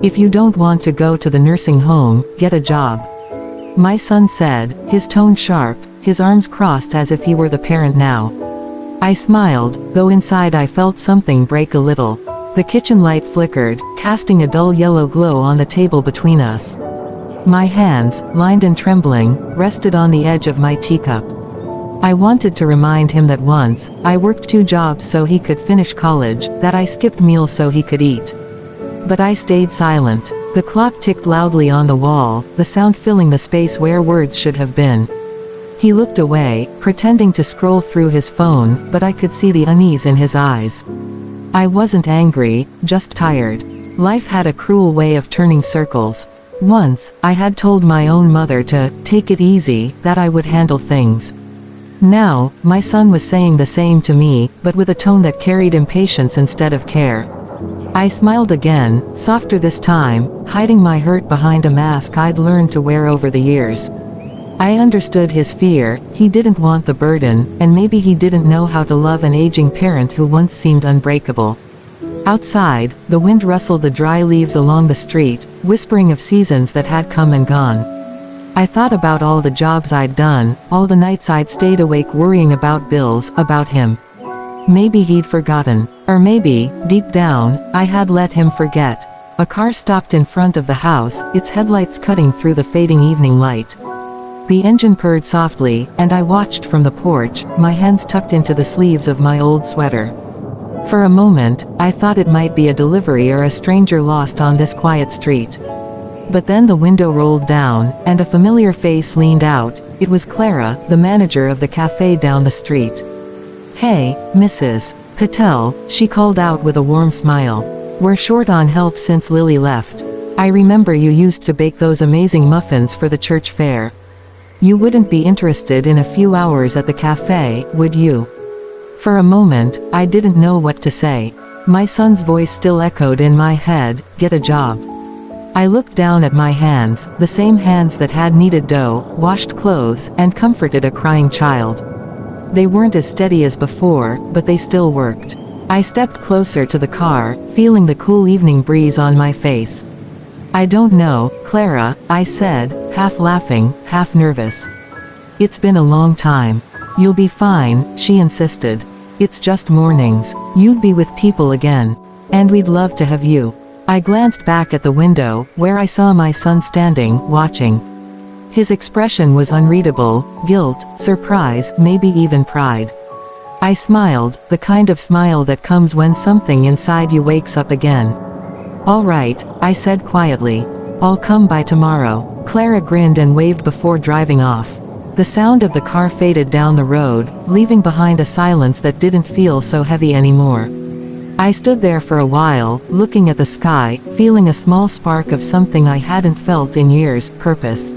If you don't want to go to the nursing home, get a job. My son said, his tone sharp, his arms crossed as if he were the parent now. I smiled, though inside I felt something break a little. The kitchen light flickered, casting a dull yellow glow on the table between us. My hands, lined and trembling, rested on the edge of my teacup. I wanted to remind him that once, I worked 2 jobs so he could finish college, that I skipped meals so he could eat. But I stayed silent. The clock ticked loudly on the wall, the sound filling the space where words should have been. He looked away, pretending to scroll through his phone, but I could see the unease in his eyes. I wasn't angry, just tired. Life had a cruel way of turning circles. Once, I had told my own mother to take it easy, that I would handle things. Now, my son was saying the same to me, but with a tone that carried impatience instead of care. I smiled again, softer this time, hiding my hurt behind a mask I'd learned to wear over the years. I understood his fear. He didn't want the burden, and maybe he didn't know how to love an aging parent who once seemed unbreakable. Outside, the wind rustled the dry leaves along the street, whispering of seasons that had come and gone. I thought about all the jobs I'd done, all the nights I'd stayed awake worrying about bills, about him. Maybe he'd forgotten. Or maybe, deep down, I had let him forget. A car stopped in front of the house, its headlights cutting through the fading evening light. The engine purred softly, and I watched from the porch, my hands tucked into the sleeves of my old sweater. For a moment, I thought it might be a delivery or a stranger lost on this quiet street. But then the window rolled down, and a familiar face leaned out. It was Clara, the manager of the cafe down the street. "Hey, Mrs. Patel," she called out with a warm smile. "We're short on help since Lily left. I remember you used to bake those amazing muffins for the church fair. You wouldn't be interested in a few hours at the cafe, would you?" For a moment, I didn't know what to say. My son's voice still echoed in my head, "Get a job." I looked down at my hands, the same hands that had kneaded dough, washed clothes, and comforted a crying child. They weren't as steady as before, but they still worked. I stepped closer to the car, feeling the cool evening breeze on my face. "I don't know, Clara," I said, half laughing, half nervous. "It's been a long time. You'll be fine," she insisted. "It's just mornings. You'd be with people again. And we'd love to have you." I glanced back at the window, where I saw my son standing, watching. His expression was unreadable, guilt, surprise, maybe even pride. I smiled, the kind of smile that comes when something inside you wakes up again. "All right," I said quietly. "I'll come by tomorrow." Clara grinned and waved before driving off. The sound of the car faded down the road, leaving behind a silence that didn't feel so heavy anymore. I stood there for a while, looking at the sky, feeling a small spark of something I hadn't felt in years, purpose.